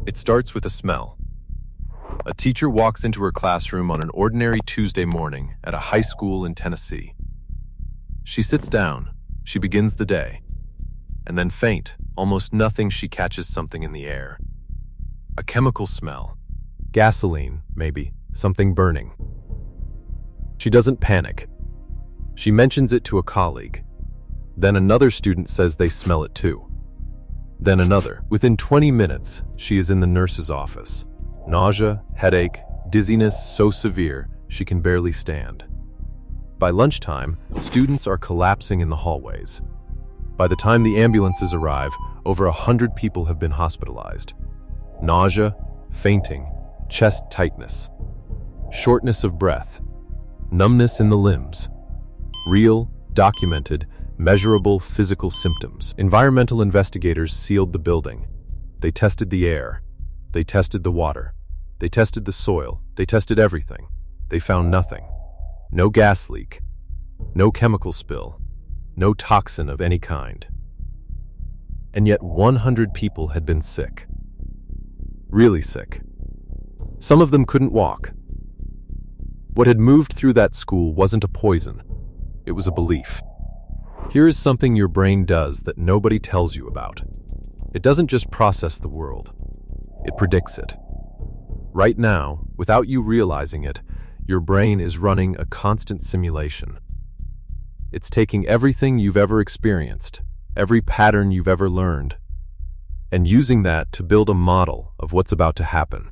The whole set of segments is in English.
It starts with a smell. A teacher walks into her classroom on an ordinary Tuesday morning at a high school in Tennessee. She sits down, she begins the day, and then faint, almost nothing, she catches something in the air. A chemical smell. Gasoline, maybe, something burning. She doesn't panic. She mentions it to a colleague. Then another student says they smell it too. Then another. Within 20 minutes, she is in the nurse's office. Nausea, headache, dizziness so severe she can barely stand. By lunchtime, students are collapsing in the hallways. By the time the ambulances arrive, over 100 people have been hospitalized. Nausea, fainting, chest tightness, shortness of breath, numbness in the limbs. Real, documented, measurable physical symptoms. Environmental investigators sealed the building. They tested the air. They tested the water. They tested the soil. They tested everything. They found nothing. No gas leak. No chemical spill. No toxin of any kind. And yet 100 people had been sick. Really sick. Some of them couldn't walk. What had moved through that school wasn't a poison. It was a belief. Here is something your brain does that nobody tells you about. It doesn't just process the world. It predicts it. Right now, without you realizing it, your brain is running a constant simulation. It's taking everything you've ever experienced, every pattern you've ever learned, and using that to build a model of what's about to happen.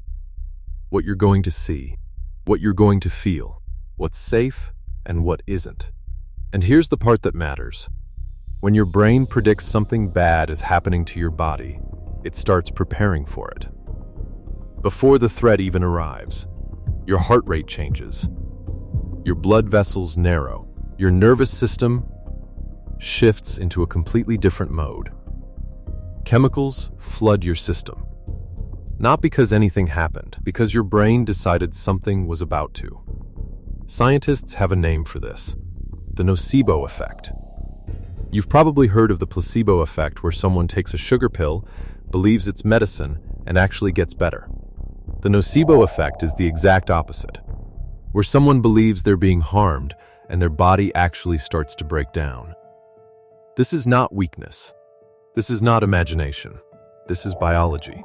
What you're going to see, what you're going to feel, what's safe and what isn't. And here's the part that matters. When your brain predicts something bad is happening to your body, it starts preparing for it. Before the threat even arrives, your heart rate changes. Your blood vessels narrow. Your nervous system shifts into a completely different mode. Chemicals flood your system. Not because anything happened, because your brain decided something was about to. Scientists have a name for this. The nocebo effect. You've probably heard of the placebo effect, where someone takes a sugar pill, believes it's medicine, and actually gets better. The nocebo effect is the exact opposite, where someone believes they're being harmed and their body actually starts to break down. This is not weakness. This is not imagination. This is biology.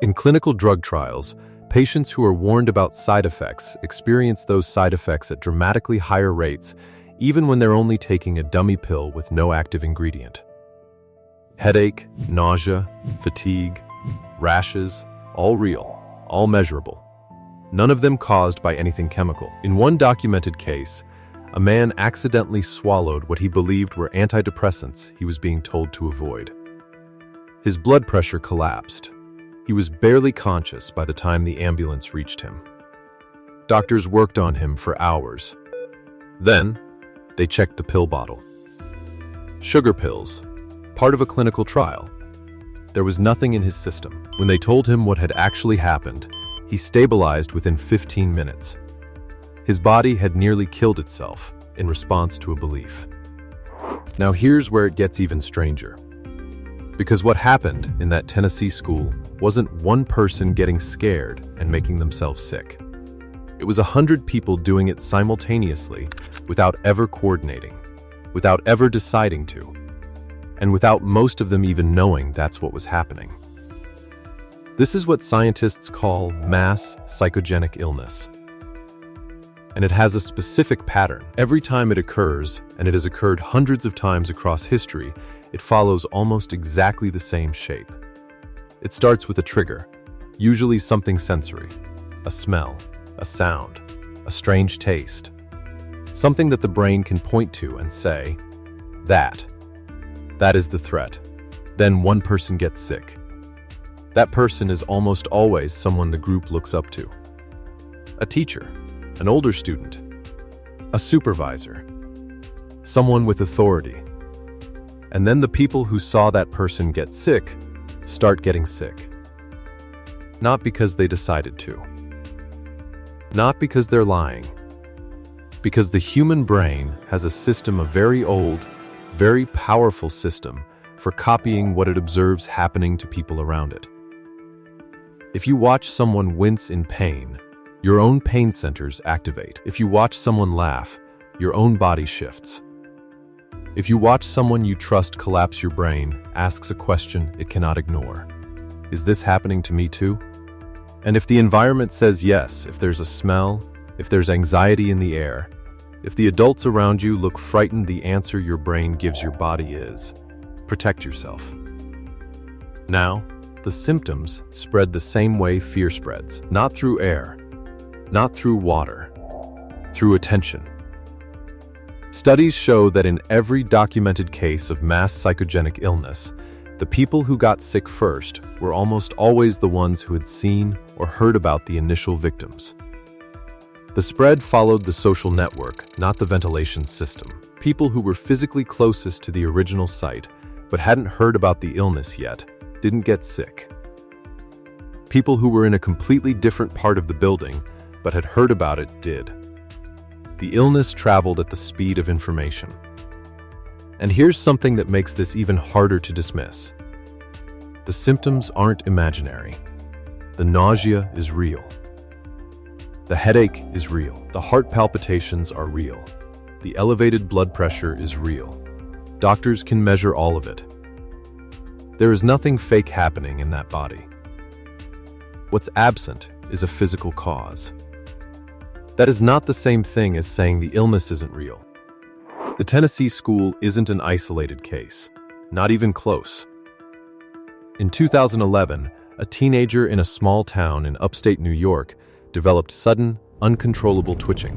In clinical drug trials, patients who are warned about side effects experience those side effects at dramatically higher rates, even when they're only taking a dummy pill with no active ingredient. Headache, nausea, fatigue, rashes, all real, all measurable. None of them caused by anything chemical. In one documented case, a man accidentally swallowed what he believed were antidepressants he was being told to avoid. His blood pressure collapsed. He was barely conscious by the time the ambulance reached him. Doctors worked on him for hours. Then, they checked the pill bottle. Sugar pills, part of a clinical trial. There was nothing in his system. When they told him what had actually happened, he stabilized within 15 minutes. His body had nearly killed itself in response to a belief. Now here's where it gets even stranger. Because what happened in that Tennessee school wasn't one person getting scared and making themselves sick. It was 100 people doing it simultaneously, without ever coordinating, without ever deciding to, and without most of them even knowing that's what was happening. This is what scientists call mass psychogenic illness. And it has a specific pattern. Every time it occurs, and it has occurred hundreds of times across history, it follows almost exactly the same shape. It starts with a trigger, usually something sensory, a smell, a sound, a strange taste, something that the brain can point to and say, that is the threat. Then one person gets sick. That person is almost always someone the group looks up to. A teacher, an older student, a supervisor, someone with authority. And then the people who saw that person get sick start getting sick. Not because they decided to. Not because they're lying. Because the human brain has a system, a very old, very powerful system for copying what it observes happening to people around it. If you watch someone wince in pain, your own pain centers activate. If you watch someone laugh, your own body shifts. If you watch someone you trust collapse, your brain asks a question it cannot ignore. Is this happening to me too? And if the environment says yes, if there's a smell, if there's anxiety in the air, if the adults around you look frightened, the answer your brain gives your body is, protect yourself. Now, the symptoms spread the same way fear spreads, not through air, not through water, through attention. Studies show that in every documented case of mass psychogenic illness, the people who got sick first were almost always the ones who had seen or heard about the initial victims. The spread followed the social network, not the ventilation system. People who were physically closest to the original site but hadn't heard about the illness yet didn't get sick. People who were in a completely different part of the building but had heard about it did. The illness traveled at the speed of information. And here's something that makes this even harder to dismiss. The symptoms aren't imaginary. The nausea is real. The headache is real. The heart palpitations are real. The elevated blood pressure is real. Doctors can measure all of it. There is nothing fake happening in that body. What's absent is a physical cause. That is not the same thing as saying the illness isn't real. The Tennessee school isn't an isolated case, not even close. In 2011, a teenager in a small town in upstate New York developed sudden, uncontrollable twitching.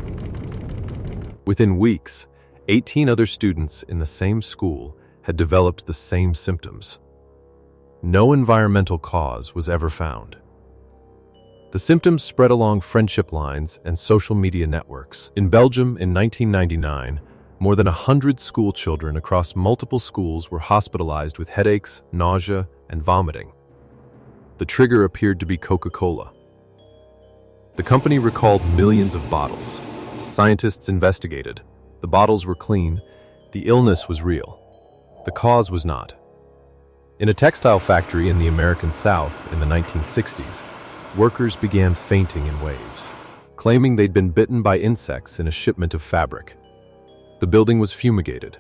Within weeks, 18 other students in the same school had developed the same symptoms. No environmental cause was ever found. The symptoms spread along friendship lines and social media networks. In Belgium in 1999, more than 100 school children across multiple schools were hospitalized with headaches, nausea, and vomiting. The trigger appeared to be Coca-Cola. The company recalled millions of bottles. Scientists investigated. The bottles were clean. The illness was real. The cause was not. In a textile factory in the American South in the 1960s, workers began fainting in waves, claiming they'd been bitten by insects in a shipment of fabric. The building was fumigated.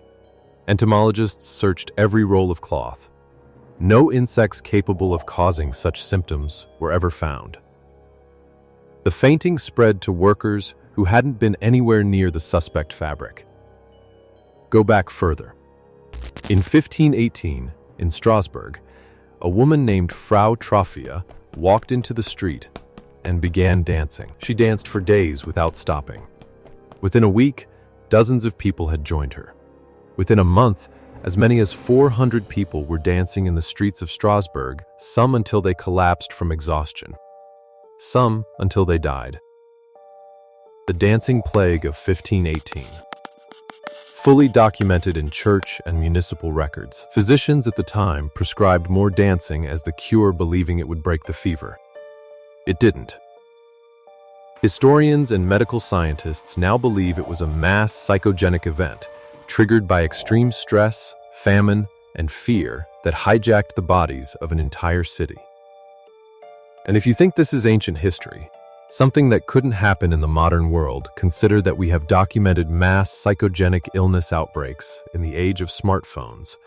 Entomologists searched every roll of cloth. No insects capable of causing such symptoms were ever found. The fainting spread to workers who hadn't been anywhere near the suspect fabric. Go back further. In 1518, in Strasbourg, a woman named Frau Troffea walked into the street and began dancing. She danced for days without stopping. Within a week, dozens of people had joined her. Within a month, as many as 400 people were dancing in the streets of Strasbourg, some until they collapsed from exhaustion, some until they died. The dancing plague of 1518. Fully documented in church and municipal records. Physicians at the time prescribed more dancing as the cure, believing it would break the fever. It didn't. Historians and medical scientists now believe it was a mass psychogenic event triggered by extreme stress, famine, and fear that hijacked the bodies of an entire city. And if you think this is ancient history, something that couldn't happen in the modern world, consider that we have documented mass psychogenic illness outbreaks in the age of smartphones,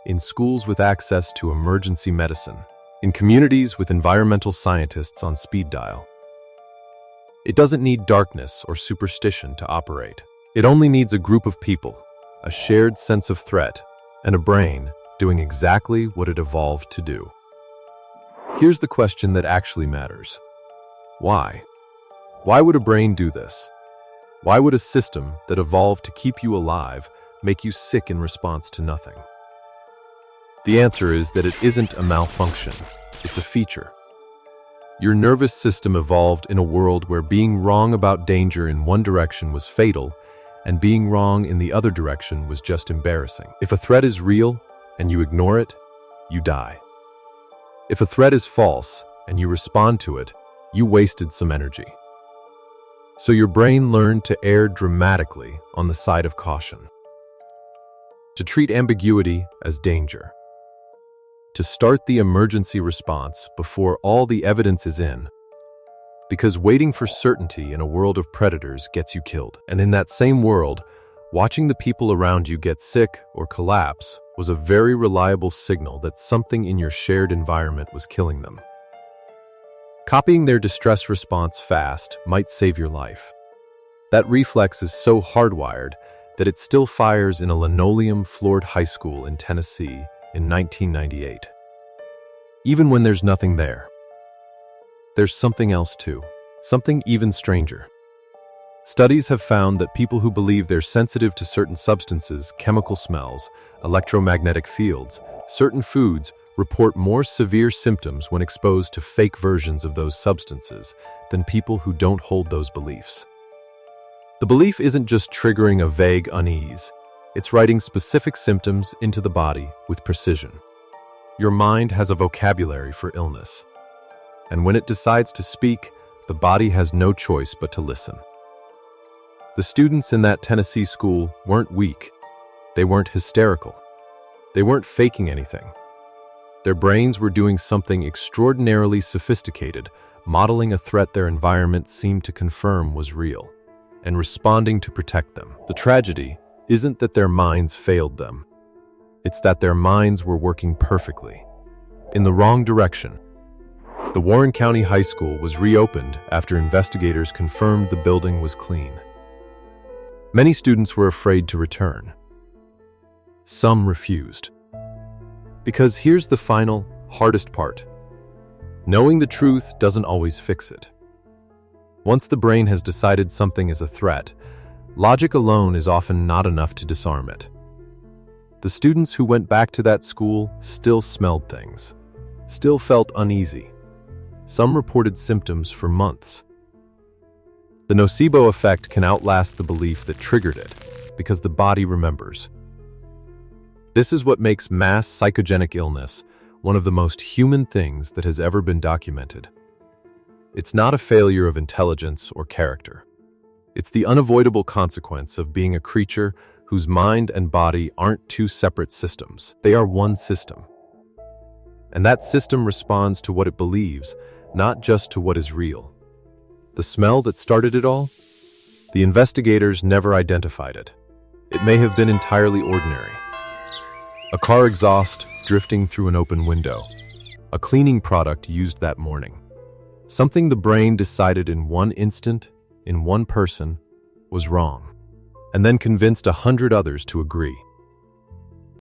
in schools with access to emergency medicine, in communities with environmental scientists on speed dial. It doesn't need darkness or superstition to operate. It only needs a group of people, a shared sense of threat, and a brain doing exactly what it evolved to do. Here's the question that actually matters. Why? Why would a brain do this? Why would a system that evolved to keep you alive make you sick in response to nothing? The answer is that it isn't a malfunction, it's a feature. Your nervous system evolved in a world where being wrong about danger in one direction was fatal, and being wrong in the other direction was just embarrassing. If a threat is real and you ignore it, you die. If a threat is false and you respond to it, you wasted some energy. So your brain learned to err dramatically on the side of caution, to treat ambiguity as danger, to start the emergency response before all the evidence is in. Because waiting for certainty in a world of predators gets you killed. And in that same world, watching the people around you get sick or collapse was a very reliable signal that something in your shared environment was killing them. Copying their distress response fast might save your life. That reflex is so hardwired that it still fires in a linoleum-floored high school in Tennessee in 1998. Even when there's nothing there. There's something else too, something even stranger. Studies have found that people who believe they're sensitive to certain substances, chemical smells, electromagnetic fields, certain foods, report more severe symptoms when exposed to fake versions of those substances than people who don't hold those beliefs. The belief isn't just triggering a vague unease, it's writing specific symptoms into the body with precision. Your mind has a vocabulary for illness. And when it decides to speak, the body has no choice but to listen. The students in that Tennessee school weren't weak. They weren't hysterical. They weren't faking anything. Their brains were doing something extraordinarily sophisticated, modeling a threat their environment seemed to confirm was real, and responding to protect them. The tragedy isn't that their minds failed them. It's that their minds were working perfectly, in the wrong direction. The Warren County High School was reopened after investigators confirmed the building was clean. Many students were afraid to return. Some refused. Because here's the final, hardest part. Knowing the truth doesn't always fix it. Once the brain has decided something is a threat, logic alone is often not enough to disarm it. The students who went back to that school still smelled things, still felt uneasy. Some reported symptoms for months. The nocebo effect can outlast the belief that triggered it, because the body remembers. This is what makes mass psychogenic illness one of the most human things that has ever been documented. It's not a failure of intelligence or character. It's the unavoidable consequence of being a creature whose mind and body aren't two separate systems. They are one system. And that system responds to what it believes, not just to what is real. The smell that started it all? The investigators never identified it. It may have been entirely ordinary. A car exhaust drifting through an open window. A cleaning product used that morning. Something the brain decided in one instant, in one person, was wrong, and then convinced 100 others to agree.